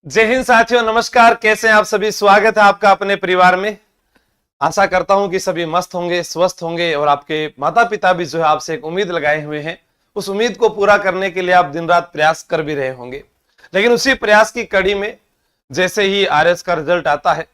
जय हिंद साथियों, नमस्कार। कैसे हैं आप सभी? स्वागत है आपका अपने परिवार में। आशा करता हूं कि सभी मस्त होंगे, स्वस्थ होंगे और आपके माता पिता भी जो है आपसे एक उम्मीद लगाए हुए हैं। उस उम्मीद को पूरा करने के लिए आप दिन रात प्रयास कर भी रहे होंगे। लेकिन उसी प्रयास की कड़ी में जैसे ही आरएस का रिजल्ट आता है,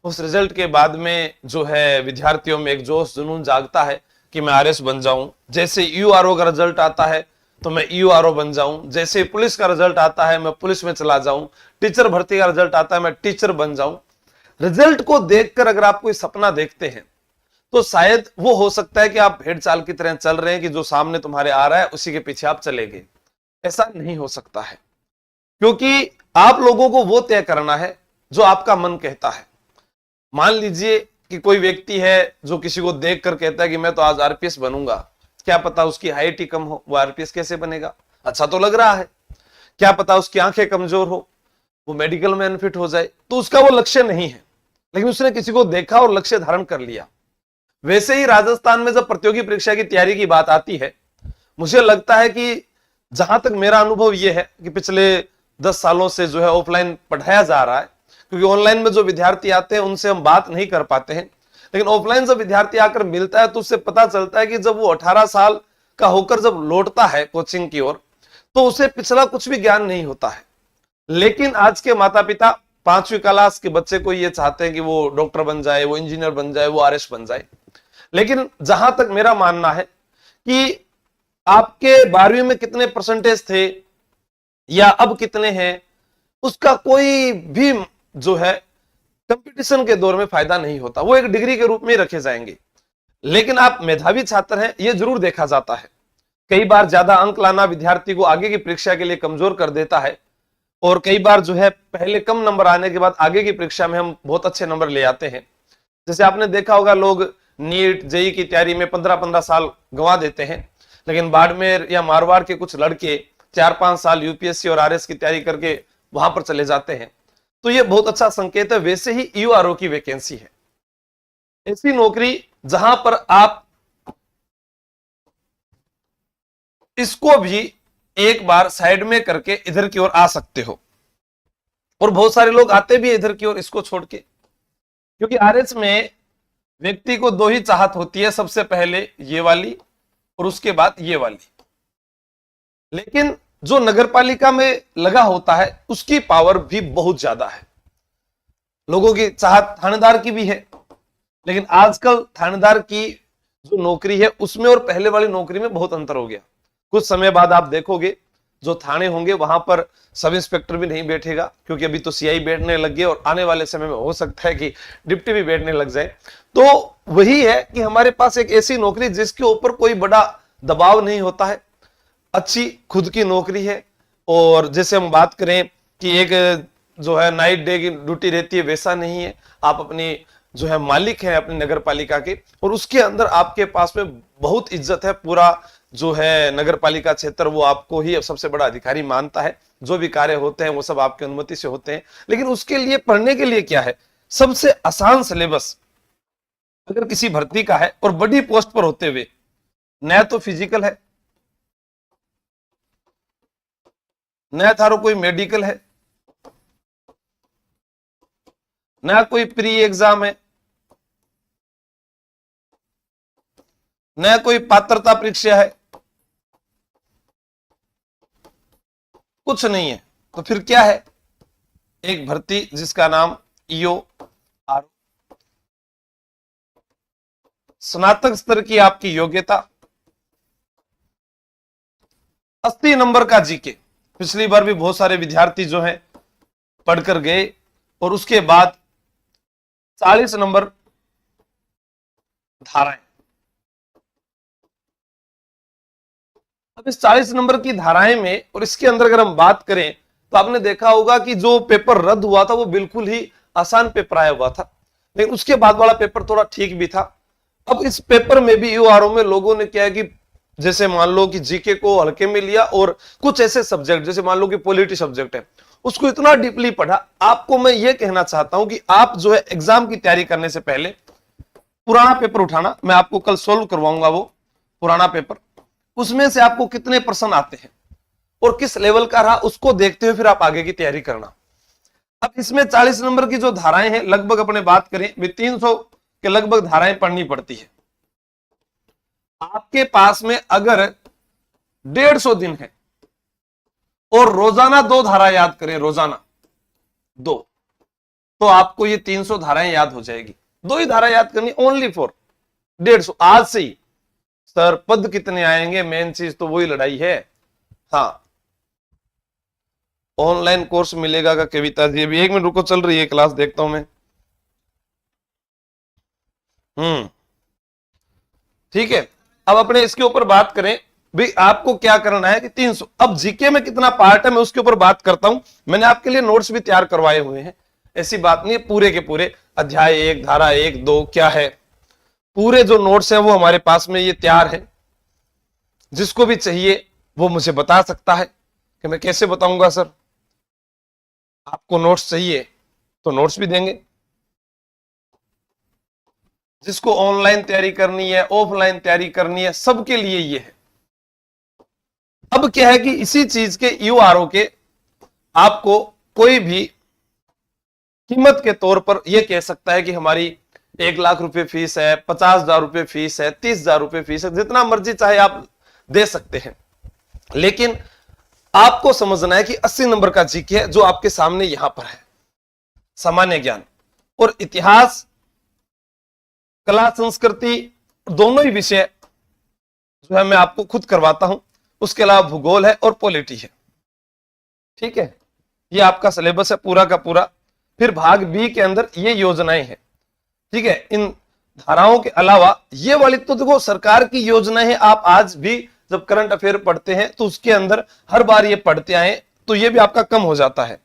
उस रिजल्ट के बाद में जो है विद्यार्थियों में एक जोश जुनून जागता है कि मैं आरएस बन जाऊं। जैसे यूआरओ का रिजल्ट आता है तो मैं यूआरओ बन जाऊं। जैसे पुलिस का रिजल्ट आता है मैं पुलिस में चला जाऊं। टीचर भर्ती का रिजल्ट आता है मैं टीचर बन जाऊं। रिजल्ट को देखकर अगर आप कोई सपना देखते हैं तो शायद वो हो सकता है कि आप भेड़ चाल की तरह चल रहे हैं कि जो सामने तुम्हारे आ रहा है उसी के पीछे आप चले गए। ऐसा नहीं हो सकता है, क्योंकि आप लोगों को वो तय करना है जो आपका मन कहता है। मान लीजिए कि कोई व्यक्ति है जो किसी को देखकर कहता है कि मैं तो आज आरपीएस बनूंगा। क्या पता उसकी हाइट ही कम हो, वो आरपीएस कैसे बनेगा? अच्छा तो लग रहा है। क्या पता उसकी आंखें कमजोर हो, वो मेडिकल में अनफिट हो जाए, तो उसका वो लक्ष्य नहीं है, लेकिन उसने किसी को देखा और लक्ष्य धारण कर लिया। वैसे ही राजस्थान में जब प्रतियोगी परीक्षा की तैयारी की बात आती है, मुझे लगता है कि जहां तक मेरा अनुभव यह है कि पिछले 10 सालों से जो है ऑफलाइन पढ़ाया जा रहा है, क्योंकि ऑनलाइन में जो विद्यार्थी आते हैं उनसे हम बात नहीं कर पाते हैं। लेकिन ऑफलाइन जब विद्यार्थी आकर मिलता है तो उससे पता चलता है कि जब वो 18 साल का होकर जब लौटता है कोचिंग की ओर, तो उसे पिछला कुछ भी ज्ञान नहीं होता है। लेकिन आज के माता पिता 5वीं क्लास के बच्चे को ये चाहते हैं कि वो डॉक्टर बन जाए, वो इंजीनियर बन जाए, वो आरएस बन जाए। लेकिन जहां तक मेरा मानना है कि आपके 12वीं में कितने परसेंटेज थे या अब कितने हैं, उसका कोई भी जो है कंपटीशन के दौर में फायदा नहीं होता। वो एक डिग्री के रूप में रखे जाएंगे। लेकिन आप मेधावी छात्र हैं, यह जरूर देखा जाता है। कई बार ज्यादा अंक लाना विद्यार्थी को आगे की परीक्षा के लिए कमजोर कर देता है, और कई बार जो है पहले कम नंबर आने के बाद आगे की परीक्षा में हम बहुत अच्छे नंबर ले आते हैं। जैसे आपने देखा होगा, लोग नीट जेई की तैयारी में 15-15 साल गंवा देते हैं, लेकिन बाड़मेर या मारवाड़ के कुछ लड़के 4-5 साल यूपीएससी और आरएस की तैयारी करके वहां पर चले जाते हैं। तो ये बहुत अच्छा संकेत है। वैसे ही यूआरओ की वैकेंसी है, ऐसी नौकरी जहां पर आप इसको भी एक बार साइड में करके इधर की ओर आ सकते हो, और बहुत सारे लोग आते भी इधर की ओर इसको छोड़ के, क्योंकि आरएस में व्यक्ति को 2 ही चाहत होती है, सबसे पहले ये वाली और उसके बाद ये वाली। लेकिन जो नगर पालिका में लगा होता है उसकी पावर भी बहुत ज्यादा है। लोगों की चाहत थानेदार की भी है, लेकिन आजकल थानेदार की जो नौकरी है उसमें और पहले वाली नौकरी में बहुत अंतर हो गया। कुछ समय बाद आप देखोगे जो थाने होंगे वहां पर सब इंस्पेक्टर भी नहीं बैठेगा, क्योंकि अभी तो सीआई बैठने लग गए और आने वाले समय में हो सकता है कि डिप्टी भी बैठने लग जाए। तो वही है कि हमारे पास एक ऐसी नौकरी जिसके ऊपर कोई बड़ा दबाव नहीं होता है, अच्छी खुद की नौकरी है। और जैसे हम बात करें कि एक जो है नाइट डे की ड्यूटी रहती है, वैसा नहीं है। आप अपनी जो है मालिक है अपनी नगर पालिका के, और उसके अंदर आपके पास में बहुत इज्जत है। पूरा जो है नगर पालिका क्षेत्र वो आपको ही सबसे बड़ा अधिकारी मानता है। जो भी कार्य होते हैं वो सब आपकी अनुमति से होते हैं। लेकिन उसके लिए पढ़ने के लिए क्या है, सबसे आसान सिलेबस अगर किसी भर्ती का है और बड़ी पोस्ट पर होते हुए, न तो फिजिकल है, न थारो कोई मेडिकल है, न कोई प्री एग्जाम है, न कोई पात्रता परीक्षा है, कुछ नहीं है, तो फिर क्या है? एक भर्ती जिसका नाम ईओ आर, स्नातक स्तर की आपकी योग्यता, 80 नंबर का जीके। पिछली बार भी बहुत सारे विद्यार्थी जो हैं पढ़कर गए, और उसके बाद 40 नंबर धाराएं। अब इस 40 नंबर की धाराएं में और इसके अंदर अगर हम बात करें तो आपने देखा होगा कि जो पेपर रद्द हुआ था वो बिल्कुल ही आसान पेपर आया हुआ था, लेकिन उसके बाद वाला पेपर थोड़ा ठीक भी था। अब इस पेपर में भी यूआरओ में लोगों ने क्या है कि जैसे मान लो कि जीके को हल्के में लिया, और कुछ ऐसे सब्जेक्ट जैसे मान लो कि पॉलिटी सब्जेक्ट है उसको इतना डीपली पढ़ा। आपको मैं ये कहना चाहता हूं कि आप जो है एग्जाम की तैयारी करने से पहले पुराना पेपर उठाना, मैं आपको कल सोल्व करवाऊंगा वो पुराना पेपर, उसमें से आपको कितने प्रश्न आते हैं और किस लेवल का रहा उसको देखते हुए फिर आप आगे की तैयारी करना। अब इसमें 40 नंबर की जो धाराएं हैं लगभग अपने बात करें भी 300 के लगभग धाराएं पढ़नी पड़ती है। आपके पास में अगर 150 दिन है और रोजाना 2 धारा याद करें, रोजाना 2, तो आपको ये 300 धाराएं याद हो जाएगी। 2 ही धारा याद करनी, ओनली फॉर 150 आज से ही। सर पद कितने आएंगे, मेन चीज तो वही लड़ाई है। हाँ, ऑनलाइन कोर्स मिलेगा का कविता जी? अभी 1 मिनट रुको, चल रही है क्लास, देखता हूं मैं। ठीक है, अब अपने इसके ऊपर बात करें भी आपको क्या करना है कि 300। अब जीके में कितना पार्ट है मैं उसके ऊपर बात करता हूं। मैंने आपके लिए नोट्स भी तैयार करवाए हुए हैं, ऐसी बात नहीं है। पूरे के पूरे अध्याय 1, धारा 1, 2 क्या है, पूरे जो नोट्स हैं वो हमारे पास में ये तैयार है। जिसको भी चाहिए वो मुझे बता सकता है कि मैं कैसे बताऊंगा सर। आपको नोट्स चाहिए तो नोट्स भी देंगे। जिसको ऑनलाइन तैयारी करनी है, ऑफलाइन तैयारी करनी है, सबके लिए ये है। अब क्या है कि इसी चीज के यूआरओ के आपको कोई भी कीमत के तौर पर यह कह सकता है कि हमारी 1 लाख रुपए फीस है, 50,000 रुपए फीस है, 30,000 रुपए फीस है, जितना मर्जी चाहे आप दे सकते हैं। लेकिन आपको समझना है कि 80 नंबर का जीके है जो आपके सामने यहां पर है। सामान्य ज्ञान और इतिहास, कला संस्कृति दोनों ही विषय जो है मैं आपको खुद करवाता हूं। उसके अलावा भूगोल है और पॉलिटी है। ठीक है, ये आपका सिलेबस है पूरा का पूरा। फिर भाग बी के अंदर ये योजनाएं हैं। ठीक है, इन धाराओं के अलावा ये वाली तो देखो सरकार की योजनाएं हैं। आप आज भी जब करंट अफेयर पढ़ते हैं तो उसके अंदर हर बार ये पढ़ते आए तो ये भी आपका कम हो जाता है।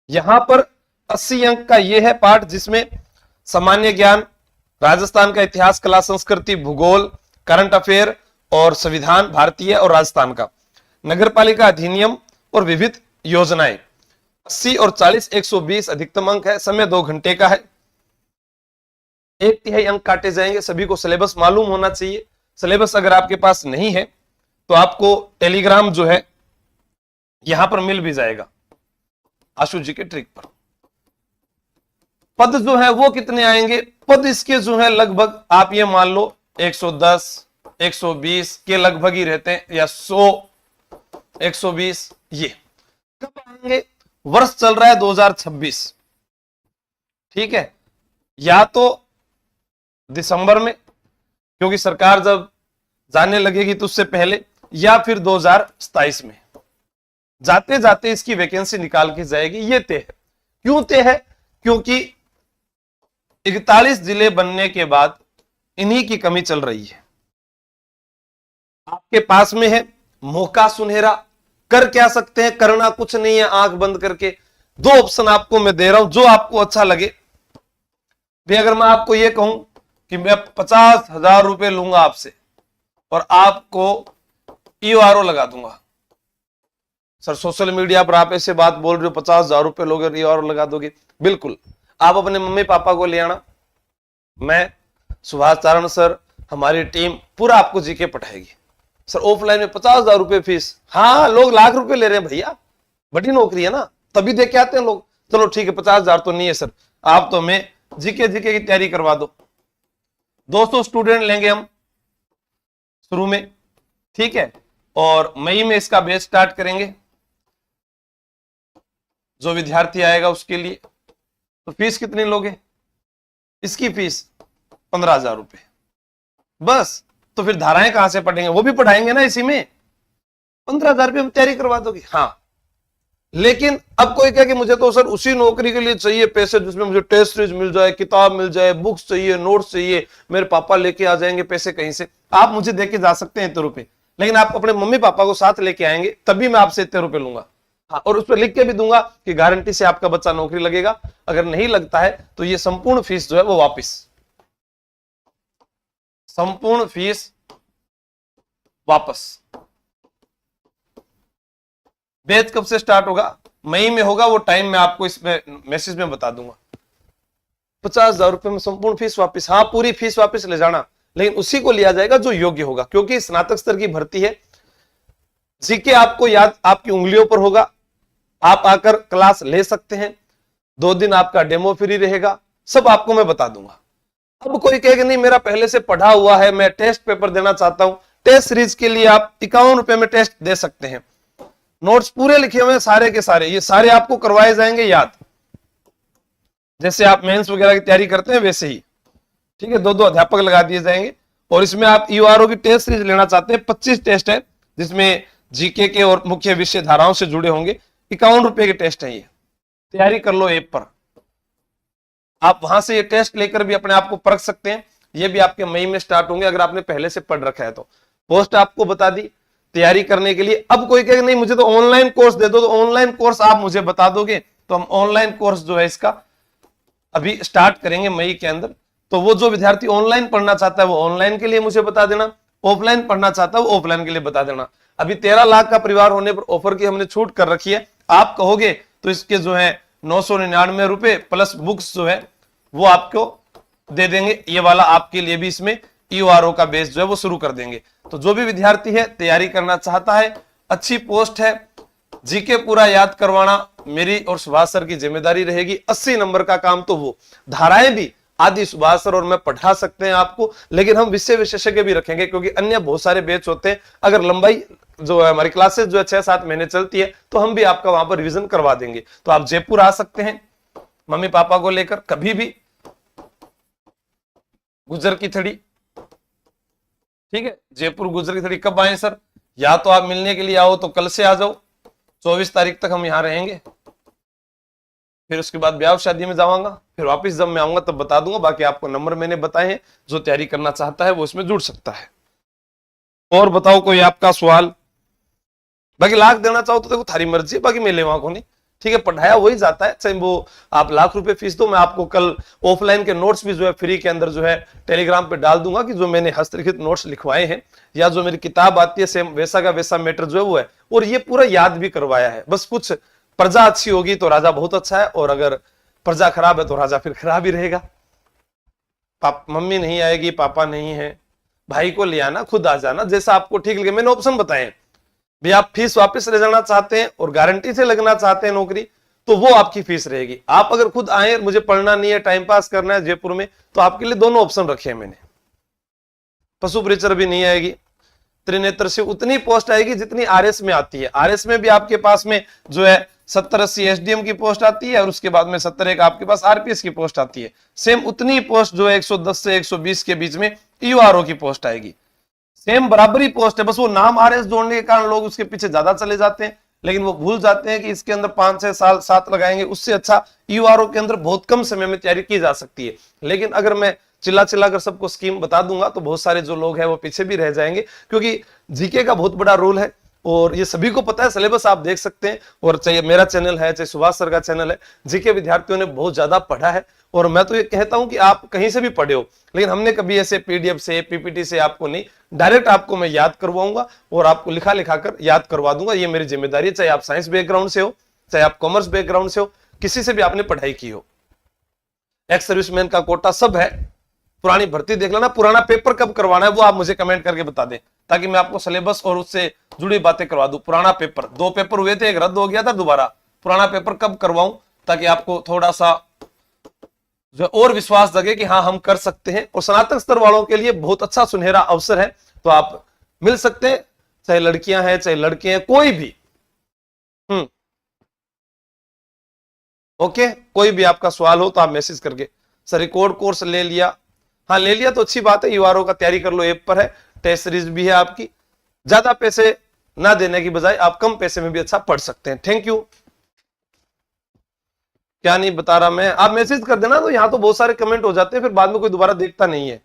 यहां पर 80 अंक का ये है पार्ट जिसमें सामान्य ज्ञान, राजस्थान का इतिहास, कला संस्कृति, भूगोल, करंट अफेयर और संविधान भारतीय और राजस्थान का, नगरपालिका अधिनियम और विविध योजनाएं। 80 और 40 120 अधिकतम अंक है। समय 2 घंटे का है। 1/3 अंक काटे जाएंगे। सभी को सिलेबस मालूम होना चाहिए। सिलेबस अगर आपके पास नहीं है तो आपको टेलीग्राम जो है यहां पर मिल भी जाएगा, आशु जी के ट्रिक पर। पद जो है वो कितने आएंगे, पद इसके जो है लगभग आप ये मान लो 110 120 के लगभग ही रहते हैं, या 100 120। ये कब आएंगे, वर्ष चल रहा है 2026। ठीक है, या तो दिसंबर में क्योंकि सरकार जब जाने लगेगी तो उससे पहले, या फिर 2027 में। जाते जाते इसकी वैकेंसी निकाल के जाएगी। ये तय है। क्यों तय है, क्योंकि 41 जिले बनने के बाद इन्हीं की कमी चल रही है। आपके पास में है मौका सुनहरा, कर क्या सकते हैं, करना कुछ नहीं है आंख बंद करके। 2 ऑप्शन आपको मैं दे रहा हूं, जो आपको अच्छा लगे। भी अगर मैं आपको यह कहूं कि मैं 50,000 रुपए लूंगा आपसे और आपको ईओआरओ लगा दूंगा। सर सोशल मीडिया पर आप ऐसे बात बोल रहे हो 50,000 रुपए लोगे ईओआरओ लगा दोगे? बिल्कुल, आप अपने मम्मी पापा को ले आना, मैं सुभाष चारण सर, हमारी टीम पूरा आपको जीके पढ़ाएगी। सर ऑफलाइन में 50,000 रुपए फीस, हाँ लोग लाख रुपए ले रहे हैं भैया, बड़ी नौकरी है ना, तभी देख के आते हैं लोग। चलो ठीक है 50,000 तो नहीं है सर, आप तो हमें जीके की तैयारी करवा दो। 200 स्टूडेंट लेंगे हम शुरू में। ठीक है, और मई में इसका बैच स्टार्ट करेंगे। जो विद्यार्थी आएगा उसके लिए तो फीस कितनी लोगे, इसकी फीस 15,000 रुपए बस। तो फिर धाराएं कहां से पढ़ेंगे, वो भी पढ़ाएंगे ना इसी में। 15,000 रुपये हम तैयारी करवा दोगे? हाँ, लेकिन अब कोई कहे कि मुझे तो सर उसी नौकरी के लिए चाहिए पैसे जिसमें मुझे टेस्ट सीरीज मिल जाए, किताब मिल जाए, बुक्स चाहिए, नोट्स चाहिए, मेरे पापा लेके आ जाएंगे पैसे कहीं से। आप मुझे देके जा सकते हैं इतने रुपए, लेकिन आप अपने मम्मी पापा को साथ लेके आएंगे तभी मैं आपसे इतने रुपए लूंगा। हाँ, और उस पर लिख के भी दूंगा कि गारंटी से आपका बच्चा नौकरी लगेगा। अगर नहीं लगता है तो ये संपूर्ण फीस जो है वो वापिस, संपूर्ण फीस वापस। बैच कब से स्टार्ट होगा, मई में होगा, वो टाइम मैं आपको इसमें मैसेज में बता दूंगा। 50,000 रुपए में संपूर्ण फीस वापस। हाँ, पूरी फीस वापस ले जाना, लेकिन उसी को लिया जाएगा जो योग्य होगा, क्योंकि स्नातक स्तर की भर्ती है। जीके आपको याद आपकी उंगलियों पर होगा, आप आकर क्लास ले सकते हैं। 2 दिन आपका डेमो फ्री रहेगा, सब आपको मैं बता दूंगा। अब कोई कहेगा नहीं मेरा पहले से पढ़ा हुआ है, मैं टेस्ट पेपर देना चाहता हूं, टेस्ट सीरीज के लिए आप 51 रुपए में टेस्ट दे सकते हैं। नोट्स पूरे लिखे हुए हैं सारे के सारे, ये सारे आपको करवाए जाएंगे याद, जैसे आप मेंस वगैरह की तैयारी करते हैं वैसे ही, ठीक है। 2-2 अध्यापक लगा दिए जाएंगे। और इसमें आप यूआरओ की टेस्ट सीरीज लेना चाहते हैं, 25 टेस्ट है, जिसमें जीके के और मुख्य विषय धाराओं से जुड़े होंगे। 51 रुपए के टेस्ट है, ये तैयारी कर लो ऐप पर, आप वहां से ये टेस्ट लेकर भी अपने आप को परख सकते हैं। ये भी आपके मई में स्टार्ट होंगे अगर आपने पहले से पढ़ रखा है तो। पोस्ट आपको बता दी तैयारी करने के लिए। अब कोई कहेगा नहीं मुझे तो ऑनलाइन कोर्स दे दो, तो ऑनलाइन कोर्स आप मुझे बता दोगे तो हम ऑनलाइन कोर्स जो है इसका अभी स्टार्ट करेंगे मई के अंदर। तो वो जो विद्यार्थी ऑनलाइन पढ़ना चाहता है वो ऑनलाइन के लिए मुझे बता देना, ऑफलाइन पढ़ना चाहता है वो ऑफलाइन के लिए बता देना। अभी 13 लाख का परिवार होने पर ऑफर की हमने छूट कर रखी है। आप कहोगे तो इसके जो है 999 रुपए प्लस बुक्स जो है वो आपको दे देंगे। ये वाला आपके लिए भी इसमें यूआरओ का बेस जो है वो शुरू कर देंगे। तो जो भी विद्यार्थी है तैयारी करना चाहता है, अच्छी पोस्ट है, जीके पूरा याद करवाना मेरी और सुभाष सर की जिम्मेदारी रहेगी। 80 नंबर का काम तो वो, धाराएं भी आदि सुभाष सर और मैं पढ़ा सकते हैं आपको, लेकिन हम विषय विशेषज्ञ भी रखेंगे क्योंकि अन्य बहुत सारे बैच होते हैं। अगर लंबाई जो है हमारी क्लासेस जो है 6-7 महीने चलती है तो हम भी आपका वहां पर रिवीजन करवा देंगे। तो आप जयपुर आ सकते हैं मम्मी पापा को लेकर, कभी भी गुजर की थड़ी, ठीक है। जयपुर गुजर की थड़ी कब आए सर? या तो आप मिलने के लिए आओ तो कल से आ जाओ, 24 तारीख तक हम यहां रहेंगे, फिर उसके बाद ब्याह शादी में जाऊंगा, फिर वापस जब मैं आऊंगा तब बता दूंगा। बाकी आपको नंबर मैंने बताए हैं, जो तैयारी करना चाहता है वो इसमें जुड़ सकता है। और बताओ कोई आपका सवाल? बाकी लाख देना चाहो तो देखो थारी मर्जी है, बाकी मैं लेवा को नहीं, ठीक है। पढ़ाया वही जाता है, चाहे वो आप लाख रुपए फीस दो। मैं आपको कल ऑफलाइन के नोट्स भी जो है फ्री के अंदर जो है टेलीग्राम पे डाल दूंगा कि जो मैंने हस्तलिखित नोट्स लिखवाए हैं या जो मेरी किताब आती है सेम वैसा का वैसा मैटर जो है वो है। और ये पूरा याद भी करवाया है। बस कुछ प्रजा अच्छी होगी तो राजा बहुत अच्छा है, और अगर प्रजा खराब है तो राजा फिर खराब ही रहेगा। मम्मी नहीं आएगी, पापा नहीं है, भाई को ले आना, खुद आ जाना, जैसा आपको ठीक लगे। मैंने ऑप्शन बताए भी, आप फीस वापस ले जाना चाहते हैं और गारंटी से लगना चाहते हैं नौकरी तो वो आपकी फीस रहेगी। आप अगर खुद आए, मुझे पढ़ना नहीं है, टाइम पास करना है जयपुर में, तो आपके लिए दोनों ऑप्शन रखे हैं मैंने। पशु परिचर भी नहीं आएगी, त्रिनेत्र से उतनी पोस्ट आएगी जितनी आरएस में आती है। आरएस में भी आपके पास में जो है 70-80 एसडीएम की पोस्ट आती है और उसके बाद में 70 आपके पास आरपीएस की पोस्ट आती है। सेम उतनी पोस्ट जो है 110 से 120 के बीच में यूआरओ की पोस्ट आएगी। सेम बराबरी पोस्ट है, बस वो नाम आरएस जोड़ने के कारण लोग उसके पीछे ज्यादा चले जाते हैं, लेकिन वो भूल जाते हैं कि इसके अंदर 5-6 साल 7 लगाएंगे, उससे अच्छा यूआरओ के अंदर बहुत कम समय में तैयारी की जा सकती है। लेकिन अगर मैं चिल्ला चिल्ला कर सबको स्कीम बता दूंगा तो बहुत सारे जो लोग हैं वो पीछे भी रह जाएंगे, क्योंकि जीके का बहुत बड़ा रोल है और ये सभी को पता है। सिलेबस आप देख सकते हैं, और चाहे मेरा चैनल है चाहे सुभाष सर का चैनल है, जीके विद्यार्थियों ने बहुत ज्यादा पढ़ा है। और मैं तो ये कहता हूं कि आप कहीं से भी पढ़े हो, लेकिन हमने कभी ऐसे पीडीएफ से पीपीटी से आपको नहीं, डायरेक्ट आपको मैं याद करवाऊंगा और आपको लिखा लिखा कर याद करवा दूंगा। ये मेरी जिम्मेदारी है, चाहे आप साइंस बैकग्राउंड से हो, चाहे आप कॉमर्स बैकग्राउंड से हो, किसी से भी आपने पढ़ाई की हो। एक्स सर्विसमैन का कोटा सब है, पुरानी भर्ती देख लेना। पुराना पेपर कब करवाना है वो आप मुझे कमेंट करके बता दें, ताकि मैं आपको सिलेबस और उससे जुड़ी बातें करवा दूं। पुराना पेपर 2 पेपर हुए थे, एक रद्द हो गया था, दोबारा पुराना पेपर कब करवाऊं, ताकि आपको थोड़ा सा जो और विश्वास जगे कि हाँ हम कर सकते हैं। और स्नातक स्तर वालों के लिए बहुत अच्छा सुनहरा अवसर है, तो आप मिल सकते हैं, चाहे लड़कियां हैं चाहे लड़के हैं, कोई भी। ओके, कोई भी आपका सवाल हो तो आप मैसेज करके, सर रिकॉर्ड कोर्स ले लिया, हाँ ले लिया तो अच्छी बात है। यूआरओ का तैयारी कर लो, ऐप पर है, टेस्ट सीरीज भी है आपकी। ज्यादा पैसे ना देने की बजाय आप कम पैसे में भी अच्छा पढ़ सकते हैं। Thank you. क्या नहीं बता रहा मैं, आप मैसेज कर देना, तो यहाँ तो बहुत सारे कमेंट हो जाते हैं, फिर बाद में कोई दोबारा देखता नहीं है।